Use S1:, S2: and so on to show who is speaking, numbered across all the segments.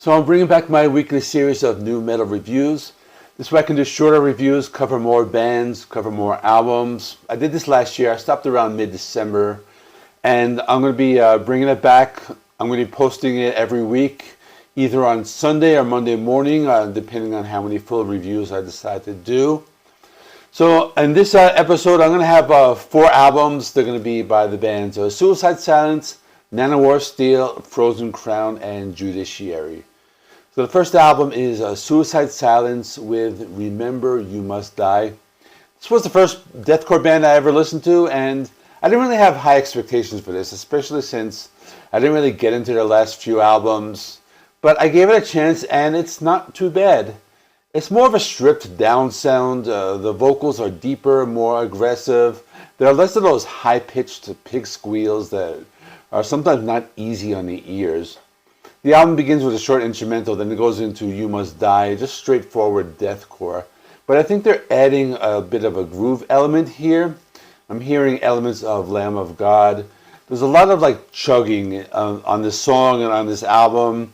S1: So I'm bringing back my weekly series of new metal reviews. This way I can do shorter reviews, cover more bands, cover more albums. I did this last year. I stopped around mid-December. And I'm going to be bringing it back. I'm going to be posting it every week, either on Sunday or Monday morning, depending on how many full reviews I decide to do. So in this episode, I'm going to have 4 albums. They're going to be by the bands Suicide Silence, Nanowar Steel, Frozen Crown, and Judiciary. So the first album is Suicide Silence with Remember You Must Die. This was the first deathcore band I ever listened to, and I didn't really have high expectations for this, especially since I didn't really get into their last few albums. But I gave it a chance, and it's not too bad. It's more of a stripped down sound. The vocals are deeper, more aggressive. There are less of those high-pitched pig squeals that are sometimes not easy on the ears. The album begins with a short instrumental, then it goes into You Must Die, just straightforward deathcore. But I think they're adding a bit of a groove element here. I'm hearing elements of Lamb of God. There's a lot of chugging on this song and on this album.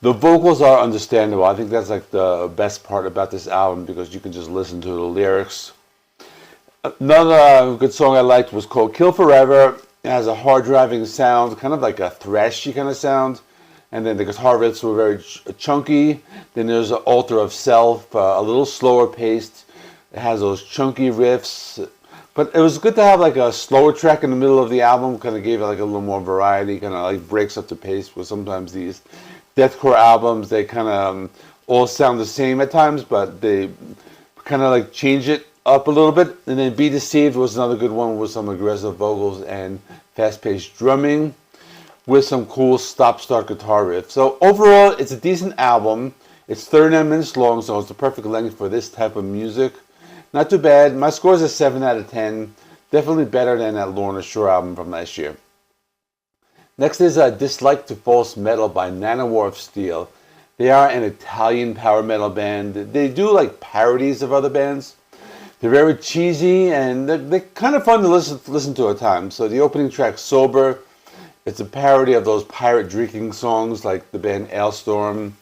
S1: The vocals are understandable. I think that's the best part about this album because you can just listen to the lyrics. Another good song I liked was called Kill Forever. It has a hard driving sound, kind of like a thrashy kind of sound. And then the guitar riffs were very chunky. Then there's an Altar of Self, a little slower paced. It has those chunky riffs. But it was good to have a slower track in the middle of the album. Kind of gave it a little more variety. Kind of breaks up the pace. Because sometimes these deathcore albums, they kind of all sound the same at times. But they kind of change it up a little bit. And then Be Deceived was another good one with some aggressive vocals and fast-paced drumming, with some cool stop-start guitar riff. So overall, it's a decent album. It's 39 minutes long, so it's the perfect length for this type of music. Not too bad. My score is a 7 out of 10. Definitely better than that Lorna Shore album from last year. Next is Dislike to False Metal by Nanowar of Steel. They are an Italian power metal band. They do parodies of other bands. They're very cheesy, and they're kind of fun to listen to at times. So the opening track, Sober, it's a parody of those pirate drinking songs like the band Ailstorm.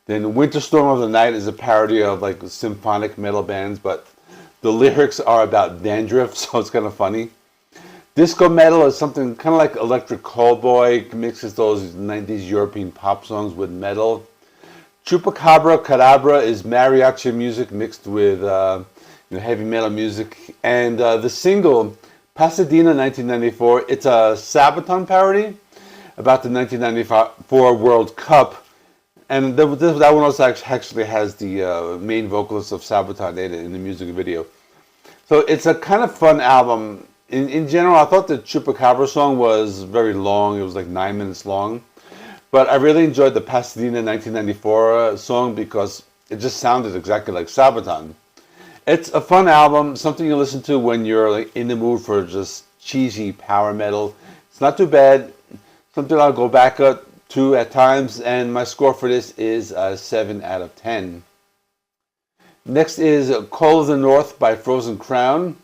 S1: Then Winter Storm of the Night is a parody of symphonic metal bands, but the lyrics are about dandruff, so it's kind of funny. Disco Metal is something kind of like Electric Callboy, mixes those 90s European pop songs with metal. Chupacabra Cadabra is mariachi music mixed with heavy metal music. And the single Pasadena 1994, it's a Sabaton parody about the 1994 World Cup. And that one also actually has the main vocalist of Sabaton in the music video. So it's a kind of fun album. In general, I thought the Chupacabra song was very long. It was 9 minutes long. But I really enjoyed the Pasadena 1994 song because it just sounded exactly like Sabaton. It's a fun album, something you listen to when you're in the mood for just cheesy power metal. It's not too bad, something I'll go back to at times, and my score for this is 7 out of 10. Next is Call of the North by Frozen Crown,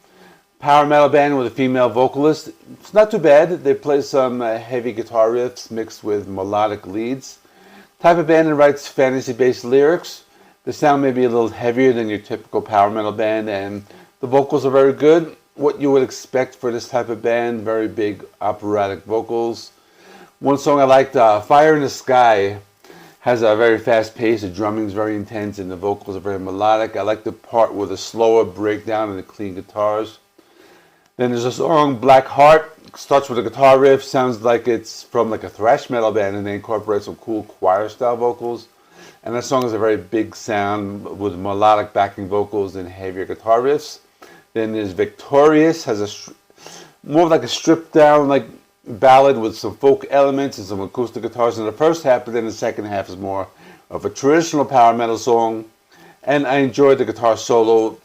S1: power metal band with a female vocalist. It's not too bad. They play some heavy guitar riffs mixed with melodic leads. Type of band that writes fantasy-based lyrics. The sound may be a little heavier than your typical power metal band, and the vocals are very good. What you would expect for this type of band, very big operatic vocals. One song I liked, Fire in the Sky, has a very fast pace. The drumming is very intense, and the vocals are very melodic. I like the part with a slower breakdown and the clean guitars. Then there's a song, Black Heart, starts with a guitar riff, sounds like it's from a thrash metal band, and they incorporate some cool choir-style vocals. And that song is a very big sound with melodic backing vocals and heavier guitar riffs. Then there's Victorious, has more of a stripped down ballad with some folk elements and some acoustic guitars in the first half, but then the second half is more of a traditional power metal song. And I enjoyed the guitar solo.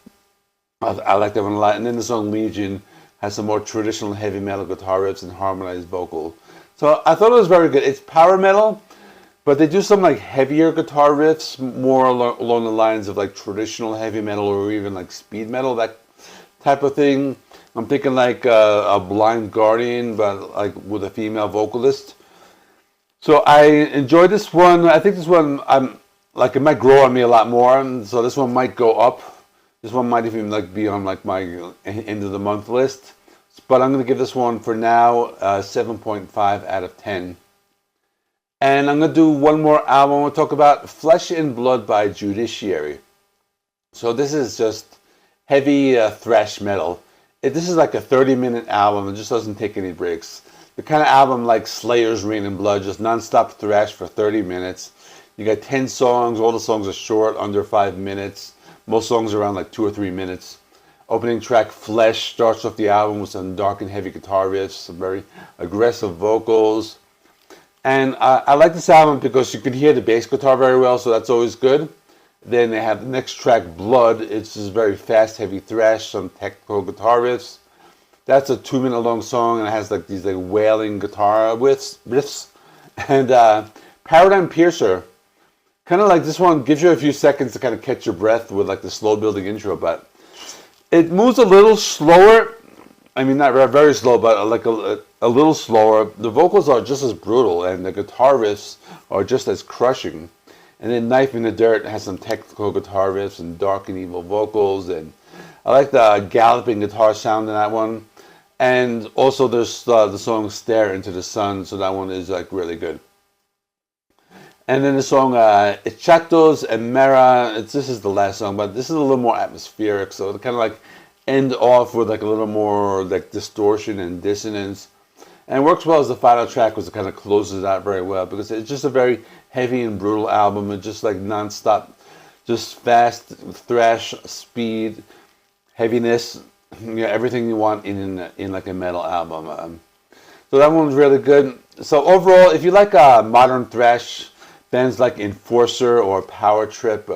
S1: I like that one a lot. And then the song Legion has some more traditional heavy metal guitar riffs and harmonized vocal. So I thought it was very good. It's power metal, but they do some heavier guitar riffs, more along the lines of traditional heavy metal or even speed metal, that type of thing. I'm thinking a Blind Guardian, but with a female vocalist. So I enjoyed this one. I think this one, like, it might grow on me a lot more, and so this one might go up. This one might even like be on like my end of the month list. But I'm going to give this one for now 7.5 out of 10. And I'm going to do one more album. We'll talk about Flesh and Blood by Judiciary. So this is just heavy thrash metal. This is like a 30-minute album. It just doesn't take any breaks. The kind of album like Slayer's Rain and Blood, just non-stop thrash for 30 minutes. You got 10 songs. All the songs are short, under 5 minutes. Most songs are around like 2 or 3 minutes. Opening track Flesh starts off the album with some dark and heavy guitar riffs, some very aggressive vocals. And I like this album because you can hear the bass guitar very well, so that's always good. Then they have the next track, Blood. It's just very fast, heavy thrash, some technical guitar riffs. That's a 2-minute long song, and it has like these like wailing guitar riffs. And Paradigm Piercer, kind of like this one gives you a few seconds to kind of catch your breath with like the slow building intro, but it moves a little slower. I mean, not very slow, but like a little slower. The vocals are just as brutal, and the guitar riffs are just as crushing. And then Knife in the Dirt has some technical guitar riffs and dark and evil vocals. And I like the galloping guitar sound in that one. And also there's the song Stare Into the Sun, so that one is like really good. And then the song Echatos and Mera, this is the last song, but this is a little more atmospheric, so it kind of like end off with like a little more like distortion and dissonance. And it works well as the final track because it kind of closes out very well because it's just a very heavy and brutal album. It's just like non-stop, just fast thrash, speed, heaviness, everything you want in like a metal album. So that one's really good. So overall, if you like modern thrash, bands like Enforcer or Power Trip,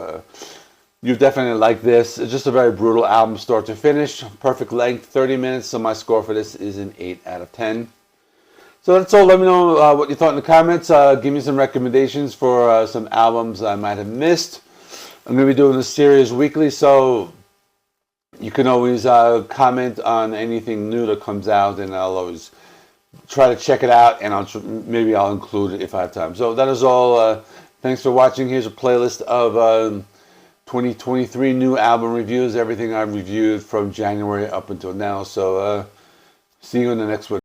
S1: you definitely like this. It's just a very brutal album start to finish. Perfect length, 30 minutes. So my score for this is an 8 out of 10. So that's all. Let me know what you thought in the comments. Give me some recommendations for some albums I might have missed. I'm going to be doing this series weekly, so you can always comment on anything new that comes out, and I'll always try to check it out, and maybe I'll include it if I have time. So that is all. Thanks for watching. Here's a playlist of 2023 new album reviews, everything I've reviewed from January up until now. So see you in the next one.